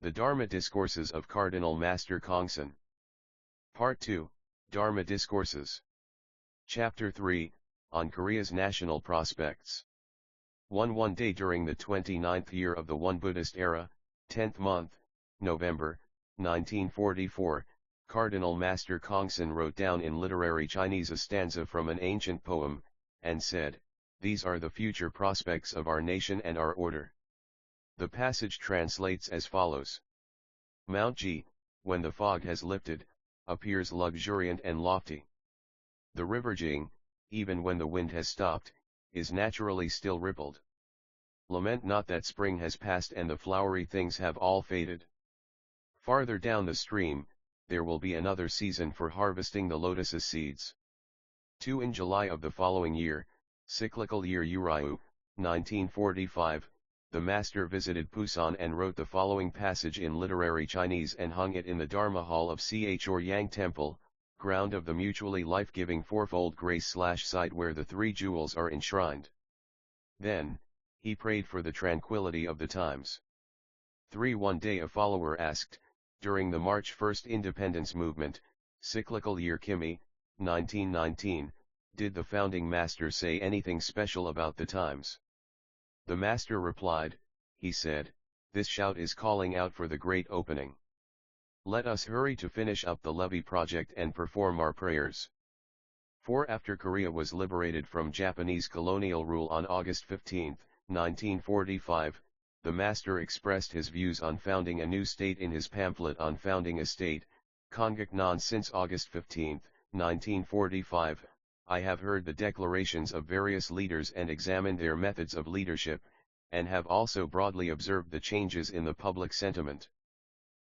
The Dharma Discourses of Cardinal Master Chongsan. Part 2, Dharma Discourses. Chapter 3, on Korea's National Prospects. One day during the 29th year of the One Buddhist era, 10th month, November, 1944, Cardinal Master Chongsan wrote down in literary Chinese a stanza from an ancient poem, and said, "These are the future prospects of our nation and our order." The passage translates as follows. Mount Ji, when the fog has lifted, appears luxuriant and lofty. The river Jing, even when the wind has stopped, is naturally still rippled. Lament not that spring has passed and the flowery things have all faded. Farther down the stream, there will be another season for harvesting the lotus's seeds. 2 In July of the following year, cyclical year Uryu, 1945, the Master visited Pusan and wrote the following passage in literary Chinese and hung it in the Dharma Hall of Chor-Yang Temple, ground of the mutually life-giving fourfold grace/site where the three jewels are enshrined. Then, he prayed for the tranquility of the times. 3 One day a follower asked, during the March 1st independence movement, cyclical year Kimi, 1919, did the founding master say anything special about the times? The master replied, he said, "This shout is calling out for the great opening. Let us hurry to finish up the levee project and perform our prayers." 4 After Korea was liberated from Japanese colonial rule on August 15, 1945, the master expressed his views on founding a new state in his pamphlet on founding a state, Kongaknon. Since August 15, 1945, I have heard the declarations of various leaders and examined their methods of leadership, and have also broadly observed the changes in the public sentiment.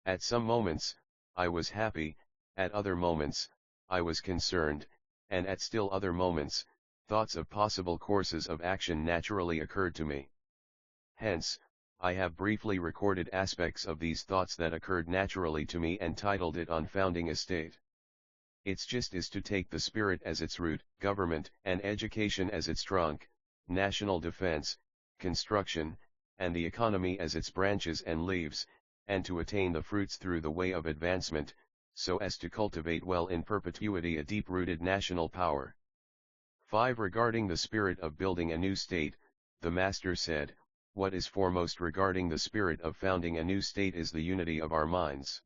At some moments, I was happy, at other moments, I was concerned, and at still other moments, thoughts of possible courses of action naturally occurred to me. Hence, I have briefly recorded aspects of these thoughts that occurred naturally to me and titled it On Founding a State. Its gist is to take the spirit as its root, government and education as its trunk, national defense, construction, and the economy as its branches and leaves, and to attain the fruits through the way of advancement, so as to cultivate well in perpetuity a deep-rooted national power. 5 Regarding the spirit of building a new state, the Master said, what is foremost regarding the spirit of founding a new state is the unity of our minds.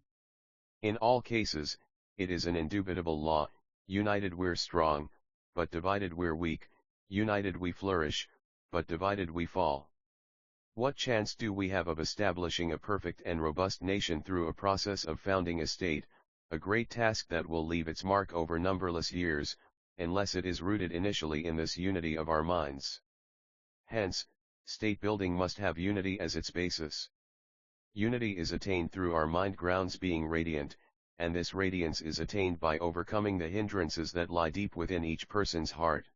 In all cases, it is an indubitable law, united we're strong, but divided we're weak, united we flourish, but divided we fall. What chance do we have of establishing a perfect and robust nation through a process of founding a state, a great task that will leave its mark over numberless years, unless it is rooted initially in this unity of our minds? Hence, state building must have unity as its basis. Unity is attained through our mind grounds being radiant, and this radiance is attained by overcoming the hindrances that lie deep within each person's heart.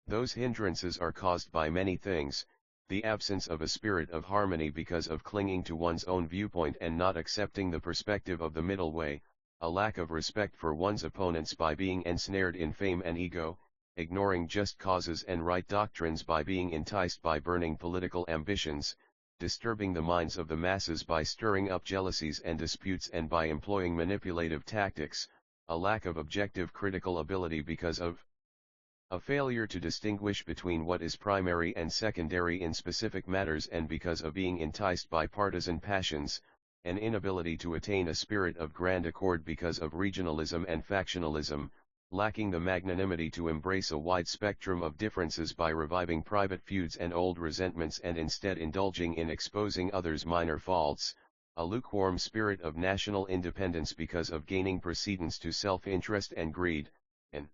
Those hindrances are caused by many things: the absence of a spirit of harmony because of clinging to one's own viewpoint and not accepting the perspective of the middle way, a lack of respect for one's opponents by being ensnared in fame and ego, ignoring just causes and right doctrines by being enticed by burning political ambitions, disturbing the minds of the masses by stirring up jealousies and disputes and by employing manipulative tactics, a lack of objective critical ability because of a failure to distinguish between what is primary and secondary in specific matters and because of being enticed by partisan passions, an inability to attain a spirit of grand accord because of regionalism and factionalism, lacking the magnanimity to embrace a wide spectrum of differences by reviving private feuds and old resentments and instead indulging in exposing others' minor faults, a lukewarm spirit of national independence because of gaining precedence to self-interest and greed, an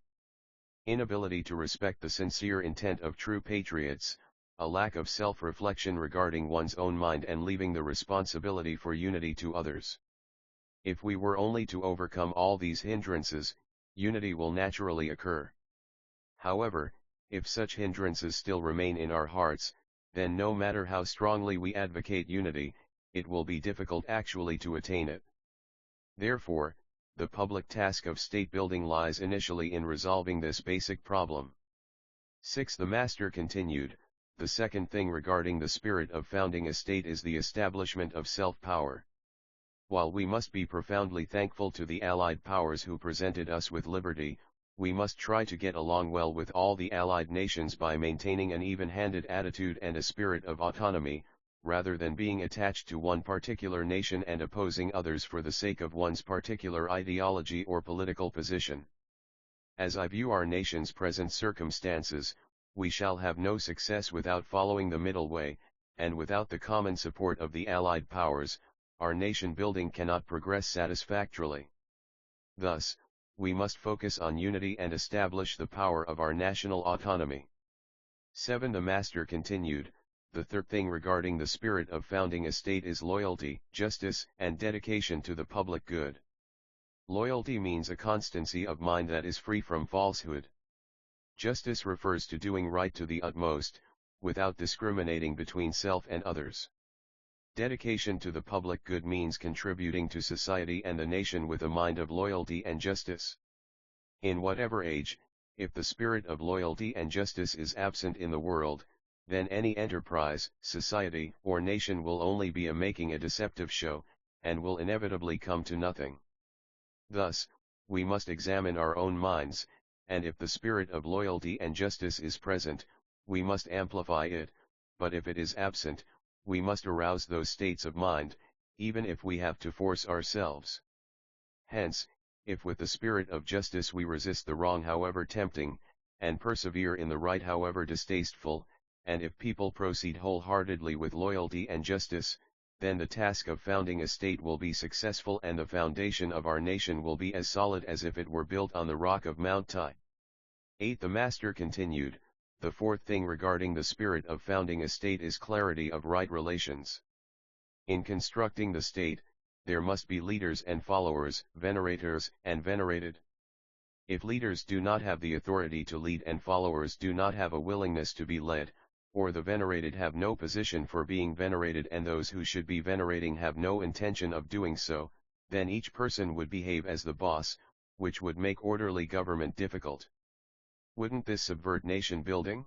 inability to respect the sincere intent of true patriots, a lack of self-reflection regarding one's own mind and leaving the responsibility for unity to others. If we were only to overcome all these hindrances, unity will naturally occur. However, if such hindrances still remain in our hearts, then no matter how strongly we advocate unity, it will be difficult actually to attain it. Therefore, the public task of state building lies initially in resolving this basic problem. 6. The Master continued, the second thing regarding the spirit of founding a state is the establishment of self-power. While we must be profoundly thankful to the Allied powers who presented us with liberty, we must try to get along well with all the Allied nations by maintaining an even-handed attitude and a spirit of autonomy, rather than being attached to one particular nation and opposing others for the sake of one's particular ideology or political position. As I view our nation's present circumstances, we shall have no success without following the middle way, and without the common support of the Allied powers, our nation building cannot progress satisfactorily. Thus, we must focus on unity and establish the power of our national autonomy. 7. The Master continued, the third thing regarding the spirit of founding a state is loyalty, justice, and dedication to the public good. Loyalty means a constancy of mind that is free from falsehood. Justice refers to doing right to the utmost, without discriminating between self and others. Dedication to the public good means contributing to society and the nation with a mind of loyalty and justice. In whatever age, if the spirit of loyalty and justice is absent in the world, then any enterprise, society, or nation will only be making a deceptive show, and will inevitably come to nothing. Thus, we must examine our own minds, and if the spirit of loyalty and justice is present, we must amplify it, but if it is absent, we must arouse those states of mind, even if we have to force ourselves. Hence, if with the spirit of justice we resist the wrong however tempting, and persevere in the right however distasteful, and if people proceed wholeheartedly with loyalty and justice, then the task of founding a state will be successful and the foundation of our nation will be as solid as if it were built on the rock of Mount Tai. 8. The Master continued, the fourth thing regarding the spirit of founding a state is clarity of right relations. In constructing the state, there must be leaders and followers, venerators and venerated. If leaders do not have the authority to lead and followers do not have a willingness to be led, or the venerated have no position for being venerated and those who should be venerating have no intention of doing so, then each person would behave as the boss, which would make orderly government difficult. Wouldn't this subvert nation building?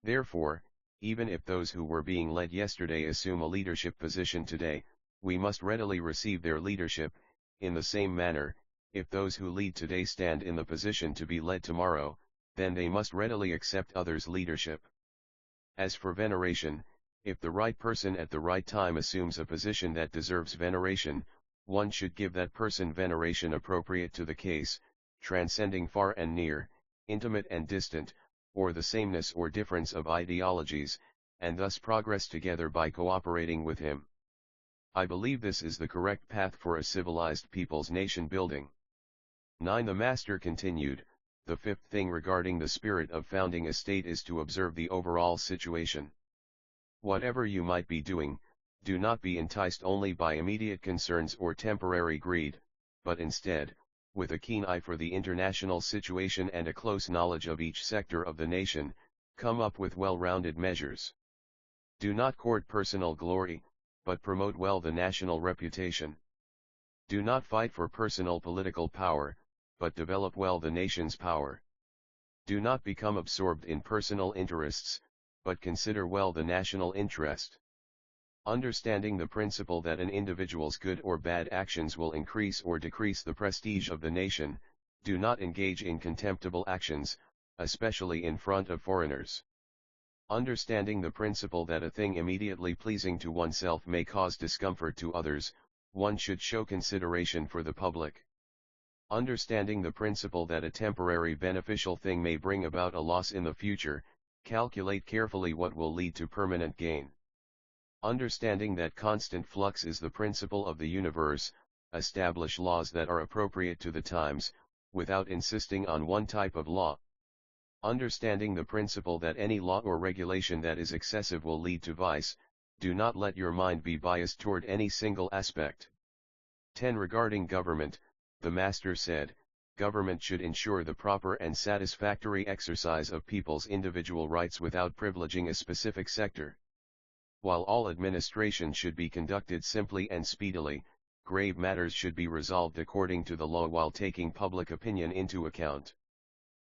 Therefore, even if those who were being led yesterday assume a leadership position today, we must readily receive their leadership. In the same manner, if those who lead today stand in the position to be led tomorrow, then they must readily accept others' leadership. As for veneration, if the right person at the right time assumes a position that deserves veneration, one should give that person veneration appropriate to the case, transcending far and near, intimate and distant, or the sameness or difference of ideologies, and thus progress together by cooperating with him. I believe this is the correct path for a civilized people's nation building. 9. The Master continued, the fifth thing regarding the spirit of founding a state is to observe the overall situation. Whatever you might be doing, do not be enticed only by immediate concerns or temporary greed, but instead, with a keen eye for the international situation and a close knowledge of each sector of the nation, come up with well-rounded measures. Do not court personal glory, but promote well the national reputation. Do not fight for personal political power, but develop well the nation's power. Do not become absorbed in personal interests, but consider well the national interest. Understanding the principle that an individual's good or bad actions will increase or decrease the prestige of the nation, do not engage in contemptible actions, especially in front of foreigners. Understanding the principle that a thing immediately pleasing to oneself may cause discomfort to others, one should show consideration for the public. Understanding the principle that a temporary beneficial thing may bring about a loss in the future, calculate carefully what will lead to permanent gain. Understanding that constant flux is the principle of the universe, establish laws that are appropriate to the times, without insisting on one type of law. Understanding the principle that any law or regulation that is excessive will lead to vice, do not let your mind be biased toward any single aspect. 10. Regarding government, the Master said, government should ensure the proper and satisfactory exercise of people's individual rights without privileging a specific sector. While all administration should be conducted simply and speedily, grave matters should be resolved according to the law while taking public opinion into account.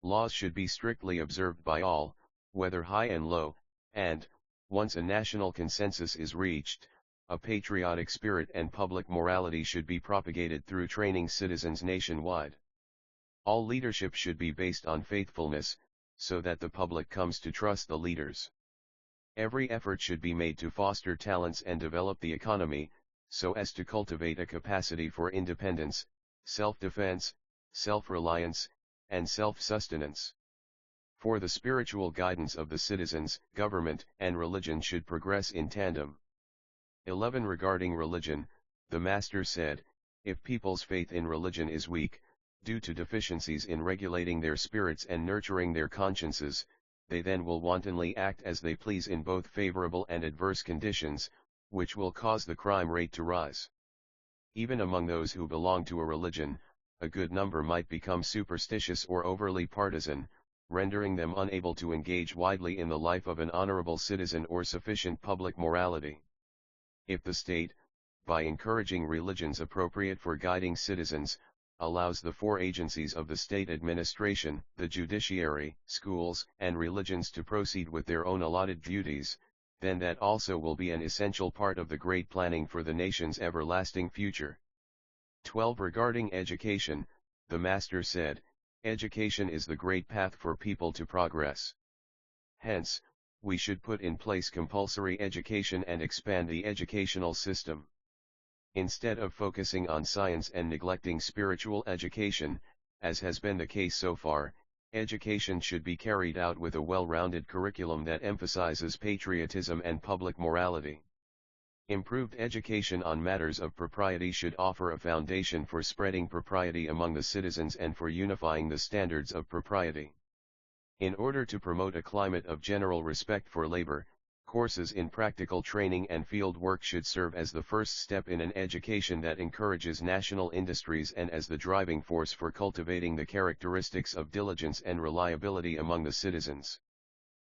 Laws should be strictly observed by all, whether high and low, and, once a national consensus is reached, a patriotic spirit and public morality should be propagated through training citizens nationwide. All leadership should be based on faithfulness, so that the public comes to trust the leaders. Every effort should be made to foster talents and develop the economy, so as to cultivate a capacity for independence, self-defense, self-reliance, and self-sustenance. For the spiritual guidance of the citizens, government and religion should progress in tandem. 11. Regarding religion, the Master said, if people's faith in religion is weak, due to deficiencies in regulating their spirits and nurturing their consciences, they then will wantonly act as they please in both favorable and adverse conditions, which will cause the crime rate to rise. Even among those who belong to a religion, a good number might become superstitious or overly partisan, rendering them unable to engage widely in the life of an honorable citizen or sufficient public morality. If the state, by encouraging religions appropriate for guiding citizens, allows the four agencies of the state administration, the judiciary, schools, and religions to proceed with their own allotted duties, then that also will be an essential part of the great planning for the nation's everlasting future. 12. Regarding education, the Master said, education is the great path for people to progress. Hence, we should put in place compulsory education and expand the educational system. Instead of focusing on science and neglecting spiritual education, as has been the case so far, education should be carried out with a well-rounded curriculum that emphasizes patriotism and public morality. Improved education on matters of propriety should offer a foundation for spreading propriety among the citizens and for unifying the standards of propriety. In order to promote a climate of general respect for labor, courses in practical training and field work should serve as the first step in an education that encourages national industries and as the driving force for cultivating the characteristics of diligence and reliability among the citizens.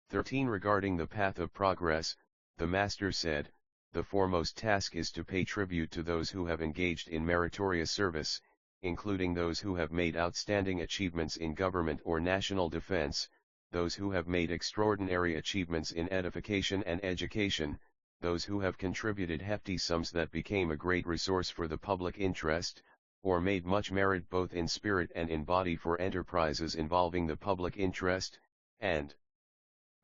13. Regarding the path of progress, the Master said, the foremost task is to pay tribute to those who have engaged in meritorious service, including those who have made outstanding achievements in government or national defense, those who have made extraordinary achievements in edification and education, those who have contributed hefty sums that became a great resource for the public interest, or made much merit both in spirit and in body for enterprises involving the public interest, and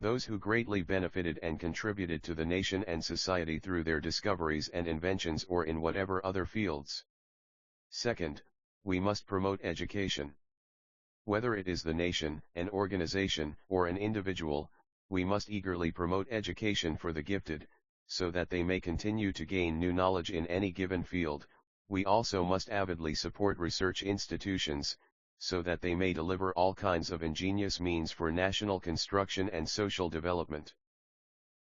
those who greatly benefited and contributed to the nation and society through their discoveries and inventions or in whatever other fields. Second, we must promote education. Whether it is the nation, an organization, or an individual, we must eagerly promote education for the gifted, so that they may continue to gain new knowledge in any given field. We also must avidly support research institutions, so that they may deliver all kinds of ingenious means for national construction and social development.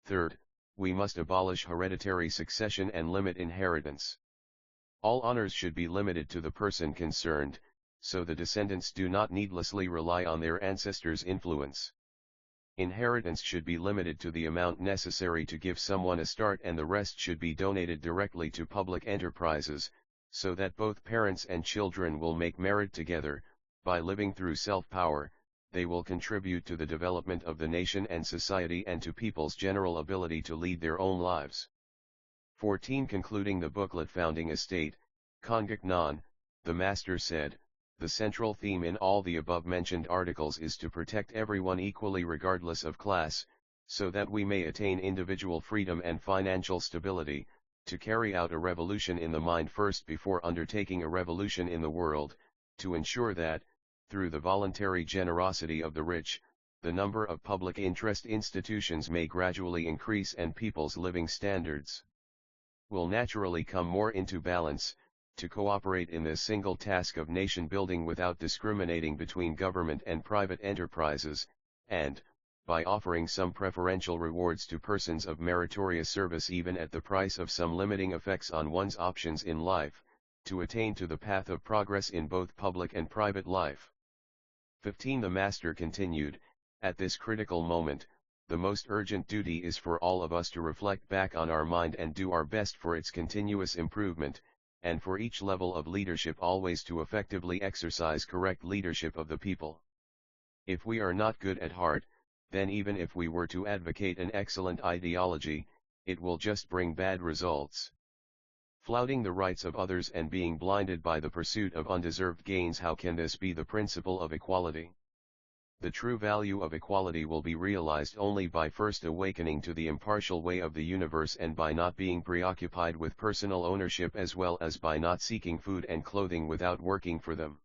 Third, we must abolish hereditary succession and limit inheritance. All honors should be limited to the person concerned, so the descendants do not needlessly rely on their ancestors' influence. Inheritance should be limited to the amount necessary to give someone a start, and the rest should be donated directly to public enterprises, so that both parents and children will make merit together. By living through self-power, they will contribute to the development of the nation and society and to people's general ability to lead their own lives. 14. Concluding the booklet Founding a State, Kongak Nan, the Master said, the central theme in all the above-mentioned articles is to protect everyone equally regardless of class, so that we may attain individual freedom and financial stability, to carry out a revolution in the mind first before undertaking a revolution in the world, to ensure that, through the voluntary generosity of the rich, the number of public interest institutions may gradually increase and people's living standards will naturally come more into balance, to cooperate in this single task of nation building without discriminating between government and private enterprises, and, by offering some preferential rewards to persons of meritorious service even at the price of some limiting effects on one's options in life, to attain to the path of progress in both public and private life. 15. The Master continued, at this critical moment, the most urgent duty is for all of us to reflect back on our mind and do our best for its continuous improvement, and for each level of leadership always to effectively exercise correct leadership of the people. If we are not good at heart, then even if we were to advocate an excellent ideology, it will just bring bad results. Flouting the rights of others and being blinded by the pursuit of undeserved gains, how can this be the principle of equality? The true value of equality will be realized only by first awakening to the impartial way of the universe and by not being preoccupied with personal ownership, as well as by not seeking food and clothing without working for them.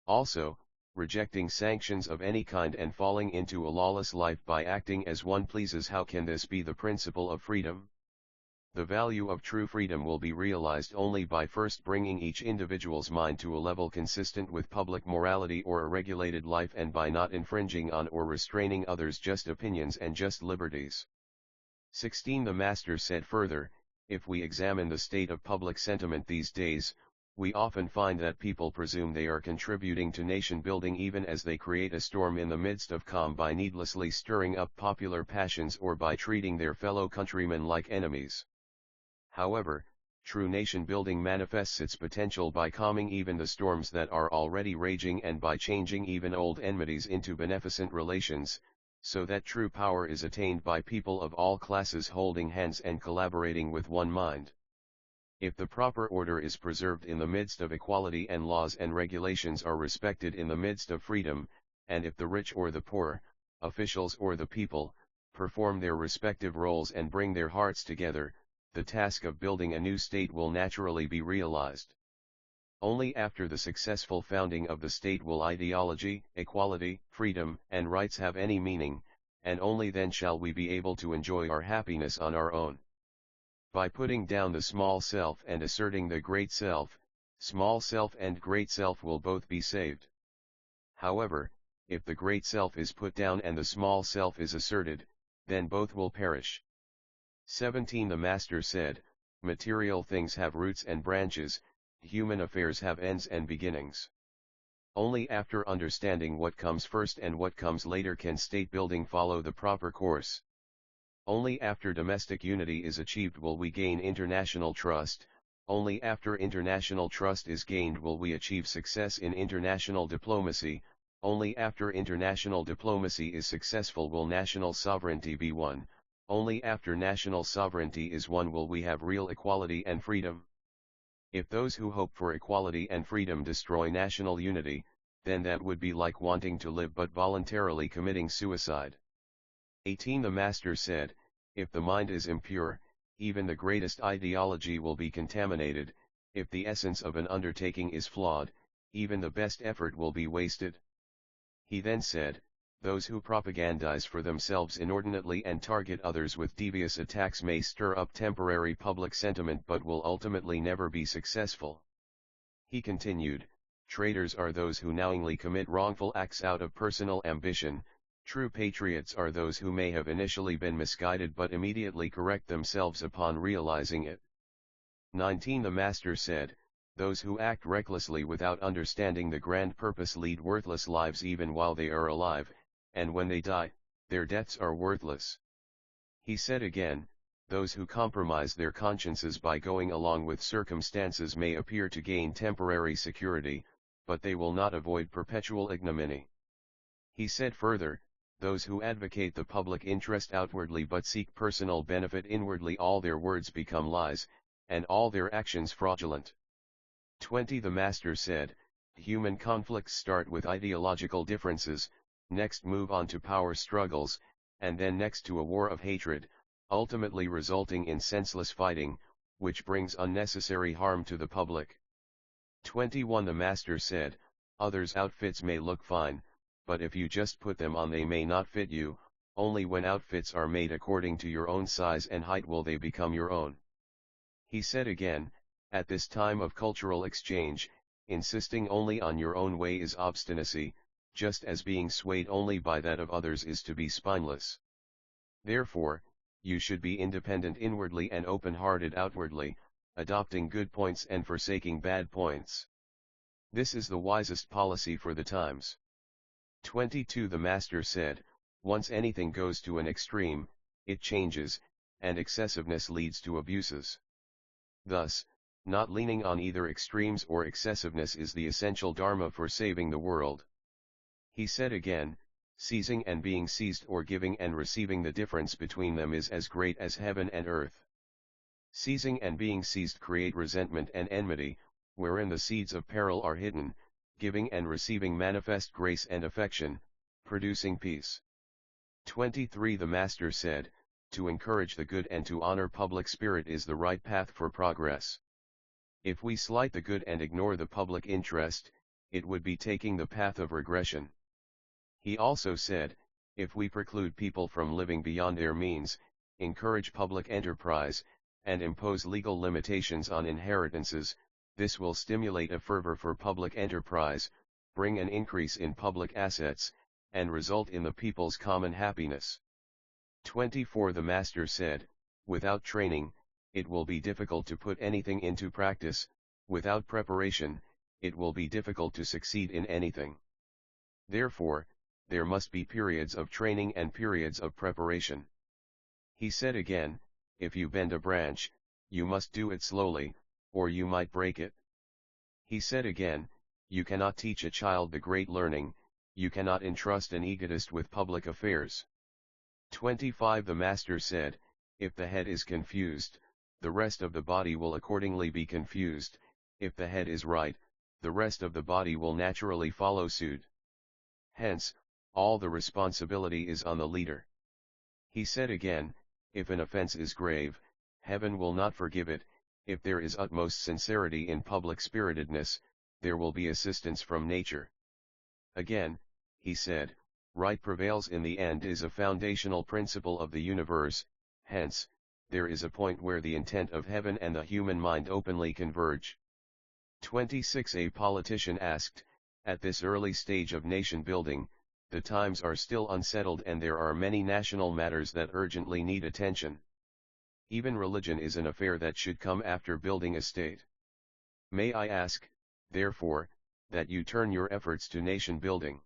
Also, rejecting sanctions of any kind and falling into a lawless life by acting as one pleases. How can this be the principle of freedom? The value of true freedom will be realized only by first bringing each individual's mind to a level consistent with public morality or a regulated life, and by not infringing on or restraining others' just opinions and just liberties. 16. The Master said further, if we examine the state of public sentiment these days, we often find that people presume they are contributing to nation building even as they create a storm in the midst of calm by needlessly stirring up popular passions or by treating their fellow countrymen like enemies. However, true nation building manifests its potential by calming even the storms that are already raging and by changing even old enmities into beneficent relations, so that true power is attained by people of all classes holding hands and collaborating with one mind. If the proper order is preserved in the midst of equality and laws and regulations are respected in the midst of freedom, and if the rich or the poor, officials or the people, perform their respective roles and bring their hearts together, the task of building a new state will naturally be realized. Only after the successful founding of the state will ideology, equality, freedom, and rights have any meaning, and only then shall we be able to enjoy our happiness on our own. By putting down the small self and asserting the great self, small self and great self will both be saved. However, if the great self is put down and the small self is asserted, then both will perish. 17. The Master said, material things have roots and branches, human affairs have ends and beginnings. Only after understanding what comes first and what comes later can state building follow the proper course. Only after domestic unity is achieved will we gain international trust, only after international trust is gained will we achieve success in international diplomacy, only after international diplomacy is successful will national sovereignty be won. Only after national sovereignty is won will we have real equality and freedom. If those who hope for equality and freedom destroy national unity, then that would be like wanting to live but voluntarily committing suicide. 18. The Master said, if the mind is impure, even the greatest ideology will be contaminated, if the essence of an undertaking is flawed, even the best effort will be wasted. He then said, those who propagandize for themselves inordinately and target others with devious attacks may stir up temporary public sentiment but will ultimately never be successful. He continued, traitors are those who knowingly commit wrongful acts out of personal ambition, true patriots are those who may have initially been misguided but immediately correct themselves upon realizing it. 19. The Master said, those who act recklessly without understanding the grand purpose lead worthless lives even while they are alive, and when they die, their deaths are worthless. He said again, those who compromise their consciences by going along with circumstances may appear to gain temporary security, but they will not avoid perpetual ignominy. He said further, those who advocate the public interest outwardly but seek personal benefit inwardly, all their words become lies, and all their actions fraudulent. 20. The Master said, human conflicts start with ideological differences, next move on to power struggles, and then next to a war of hatred, ultimately resulting in senseless fighting, which brings unnecessary harm to the public. 21. The Master said, others' outfits may look fine, but if you just put them on they may not fit you, only when outfits are made according to your own size and height will they become your own. He said again, at this time of cultural exchange, insisting only on your own way is obstinacy, just as being swayed only by that of others is to be spineless. Therefore, you should be independent inwardly and open-hearted outwardly, adopting good points and forsaking bad points. This is the wisest policy for the times. 22. The Master said, once anything goes to an extreme, it changes, and excessiveness leads to abuses. Thus, not leaning on either extremes or excessiveness is the essential dharma for saving the world. He said again, Seizing and being seized, or giving and receiving, the difference between them is as great as heaven and earth. Seizing and being seized create resentment and enmity, wherein the seeds of peril are hidden. Giving and receiving manifest grace and affection, producing peace. 23. The Master said, to encourage the good and to honor public spirit is the right path for progress. If we slight the good and ignore the public interest, it would be taking the path of regression. He also said, if we preclude people from living beyond their means, encourage public enterprise, and impose legal limitations on inheritances, this will stimulate a fervor for public enterprise, bring an increase in public assets, and result in the people's common happiness. 24. The Master said, without training, it will be difficult to put anything into practice. Without preparation, it will be difficult to succeed in anything. Therefore, there must be periods of training and periods of preparation. He said again, if you bend a branch, you must do it slowly, or you might break it. He said again, you cannot teach a child the great learning, you cannot entrust an egotist with public affairs. 25. The Master said, if the head is confused, the rest of the body will accordingly be confused. If the head is right, the rest of the body will naturally follow suit. Hence, all the responsibility is on the leader. He said again, if an offense is grave, heaven will not forgive it. If there is utmost sincerity in public spiritedness, there will be assistance from nature. Again, he said, right prevails in the end is a foundational principle of the universe. Hence, there is a point where the intent of heaven and the human mind openly converge. 26. A politician asked, at this early stage of nation building, the times are still unsettled and there are many national matters that urgently need attention. Even religion is an affair that should come after building a state. May I ask, therefore, that you turn your efforts to nation building?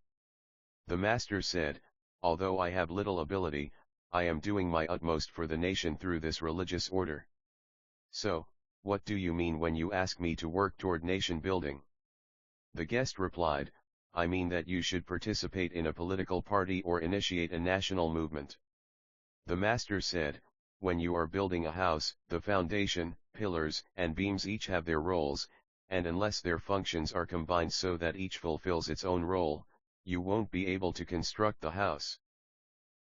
The Master said, although I have little ability, I am doing my utmost for the nation through this religious order. So, what do you mean when you ask me to work toward nation building? The guest replied, I mean that you should participate in a political party or initiate a national movement. The Master said, when you are building a house, the foundation, pillars, and beams each have their roles, and unless their functions are combined so that each fulfills its own role, you won't be able to construct the house.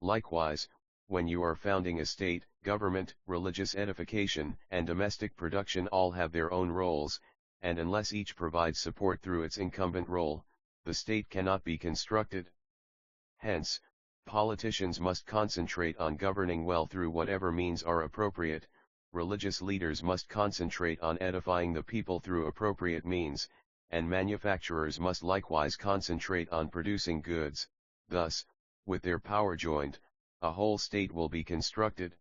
Likewise, when you are founding a state, government, religious edification, and domestic production all have their own roles, and unless each provides support through its incumbent role, the state cannot be constructed. Hence, politicians must concentrate on governing well through whatever means are appropriate, religious leaders must concentrate on edifying the people through appropriate means, and manufacturers must likewise concentrate on producing goods. Thus, with their power joined, a whole state will be constructed.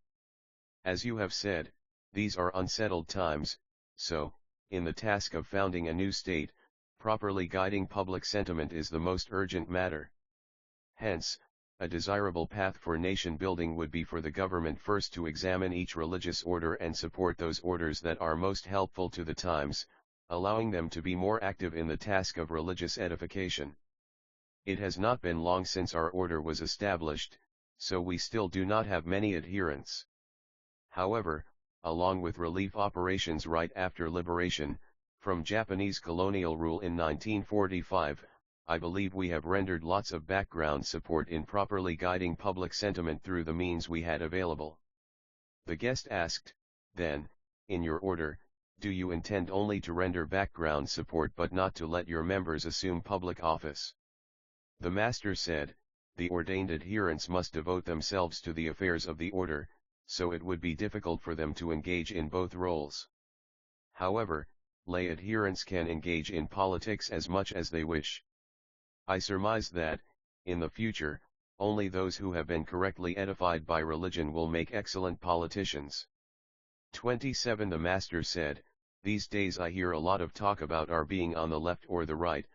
As you have said, these are unsettled times, so, in the task of founding a new state, properly guiding public sentiment is the most urgent matter. Hence, a desirable path for nation building would be for the government first to examine each religious order and support those orders that are most helpful to the times, allowing them to be more active in the task of religious edification. It has not been long since our order was established, so we still do not have many adherents. However, along with relief operations right after liberation, from Japanese colonial rule in 1945, I believe we have rendered lots of background support in properly guiding public sentiment through the means we had available. The guest asked, then, in your order, do you intend only to render background support but not to let your members assume public office? The Master said, the ordained adherents must devote themselves to the affairs of the order, so it would be difficult for them to engage in both roles. However, lay adherents can engage in politics as much as they wish. I surmise that, in the future, only those who have been correctly edified by religion will make excellent politicians. 27. The Master said, these days I hear a lot of talk about our being on the left or the right,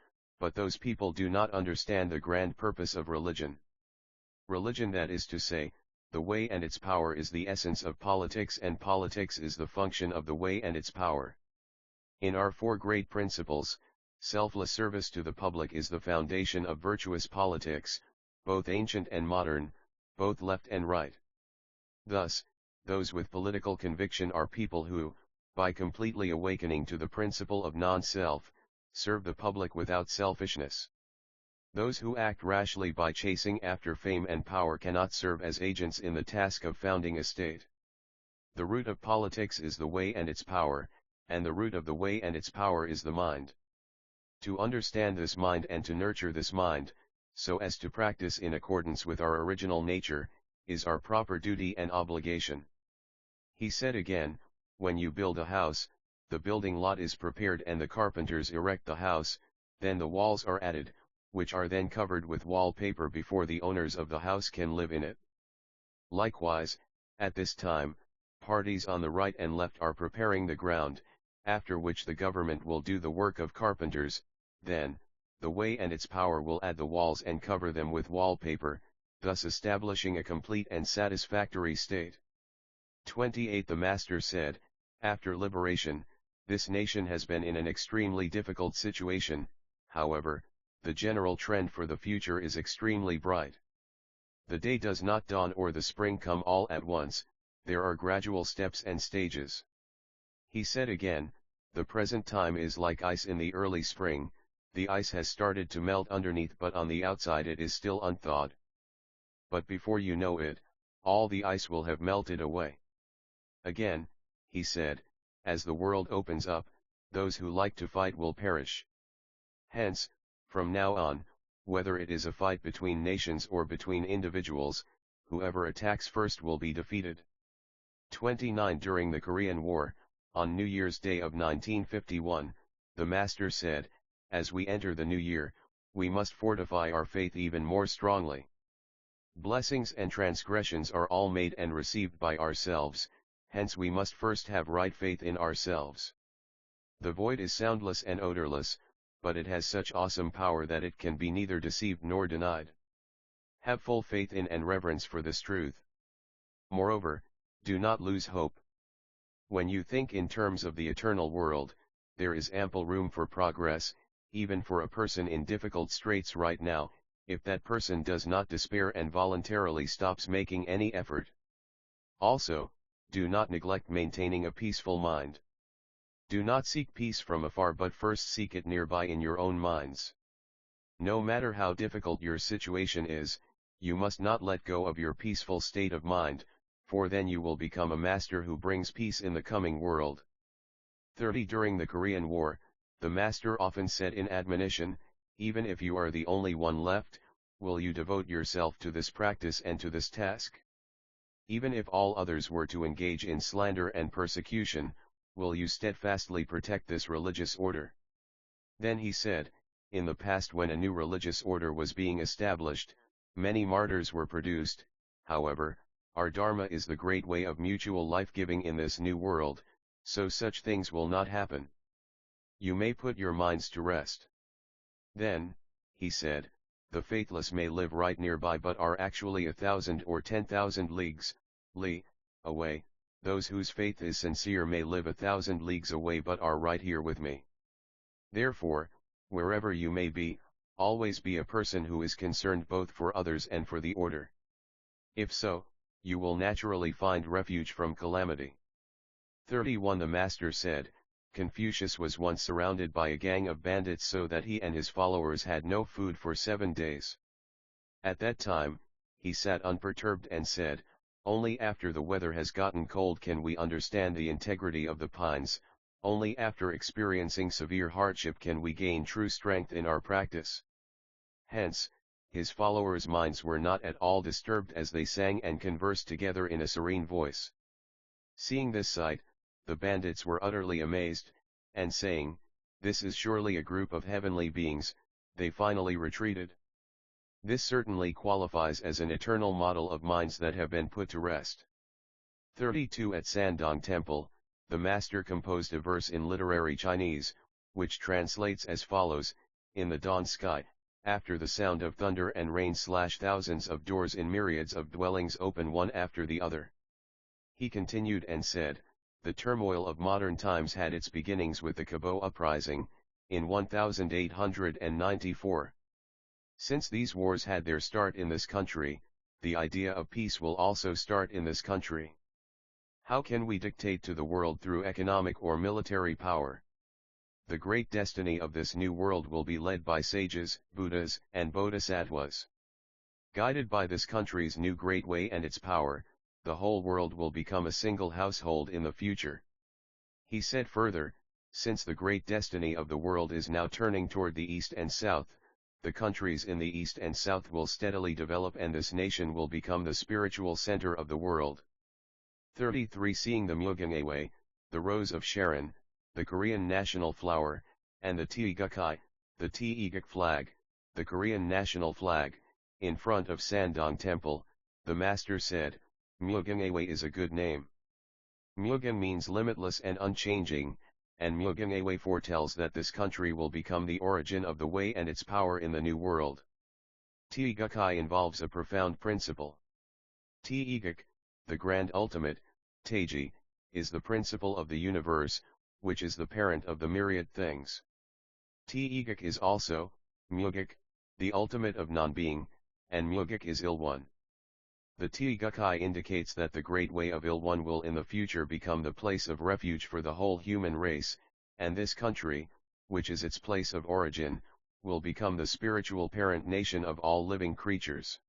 but those people do not understand the grand purpose of religion. Religion, that is to say, the way and its power, is the essence of politics, and politics is the function of the way and its power. In our four great principles, selfless service to the public is the foundation of virtuous politics, both ancient and modern, both left and right. Thus, those with political conviction are people who, by completely awakening to the principle of non-self, serve the public without selfishness. Those who act rashly by chasing after fame and power cannot serve as agents in the task of founding a state. The root of politics is the way and its power, and the root of the way and its power is the mind. To understand this mind and to nurture this mind, so as to practice in accordance with our original nature, is our proper duty and obligation. He said again, when you build a house, the building lot is prepared and the carpenters erect the house, then the walls are added, which are then covered with wallpaper before the owners of the house can live in it. Likewise, at this time, parties on the right and left are preparing the ground, after which the government will do the work of carpenters, then, the way and its power will add the walls and cover them with wallpaper, thus establishing a complete and satisfactory state. 28. The Master said, after liberation, this nation has been in an extremely difficult situation, however, the general trend for the future is extremely bright. The day does not dawn or the spring come all at once, there are gradual steps and stages. He said again, the present time is like ice in the early spring, the ice has started to melt underneath but on the outside it is still unthawed. But before you know it, all the ice will have melted away. Again, he said, as the world opens up, those who like to fight will perish. Hence, from now on, whether it is a fight between nations or between individuals, whoever attacks first will be defeated. 29. During the Korean War, on New Year's Day of 1951, the Master said, as we enter the new year, we must fortify our faith even more strongly. Blessings and transgressions are all made and received by ourselves, hence we must first have right faith in ourselves. The void is soundless and odorless, but it has such awesome power that it can be neither deceived nor denied. Have full faith in and reverence for this truth. Moreover, do not lose hope. When you think in terms of the eternal world, there is ample room for progress, even for a person in difficult straits right now, if that person does not despair and voluntarily stops making any effort. Also, do not neglect maintaining a peaceful mind. Do not seek peace from afar but first seek it nearby in your own minds. No matter how difficult your situation is, you must not let go of your peaceful state of mind, for then you will become a master who brings peace in the coming world. 30. During the Korean War, the Master often said in admonition, even if you are the only one left, will you devote yourself to this practice and to this task? Even if all others were to engage in slander and persecution, will you steadfastly protect this religious order? Then he said, in the past when a new religious order was being established, many martyrs were produced, however, our Dharma is the great way of mutual life-giving in this new world, so such things will not happen. You may put your minds to rest. Then, he said, the faithless may live right nearby but are actually 1,000 or 10,000 leagues, li, away. Those whose faith is sincere may live 1,000 leagues away but are right here with me. Therefore, wherever you may be, always be a person who is concerned both for others and for the order. If so, you will naturally find refuge from calamity. 31. The Master said, Confucius was once surrounded by a gang of bandits so that he and his followers had no food for 7 days. At that time, he sat unperturbed and said, only after the weather has gotten cold can we understand the integrity of the pines, only after experiencing severe hardship can we gain true strength in our practice. Hence, his followers' minds were not at all disturbed as they sang and conversed together in a serene voice. Seeing this sight, the bandits were utterly amazed, and saying, this is surely a group of heavenly beings, they finally retreated. This certainly qualifies as an eternal model of minds that have been put to rest. 32. At Sandong Temple, the Master composed a verse in literary Chinese, which translates as follows, in the dawn sky, after the sound of thunder and rain / thousands of doors in myriads of dwellings open one after the other. He continued and said, the turmoil of modern times had its beginnings with the Kabo uprising, in 1894. Since these wars had their start in this country, the idea of peace will also start in this country. How can we dictate to the world through economic or military power? The great destiny of this new world will be led by sages, Buddhas, and Bodhisattvas. Guided by this country's new great way and its power, the whole world will become a single household in the future. He said further, since the great destiny of the world is now turning toward the east and south, the countries in the east and south will steadily develop and this nation will become the spiritual center of the world. 33 Seeing the Mugungae, the rose of Sharon, the Korean national flower, and the Taegeuk, the Taegeuk flag, the Korean national flag, in front of Sandong Temple, the master said, Mugungae is a good name. Mugun means limitless and unchanging, and Mugungae foretells that this country will become the origin of the way and its power in the new world. Taegeuk involves a profound principle. Taegeuk, the grand ultimate, Taiji, is the principle of the universe, which is the parent of the myriad things. Taegeuk is also, Muguk, the ultimate of non-being, and Muguk is ill one. The Taegeuk indicates that the great way of ill one will in the future become the place of refuge for the whole human race, and this country, which is its place of origin, will become the spiritual parent nation of all living creatures.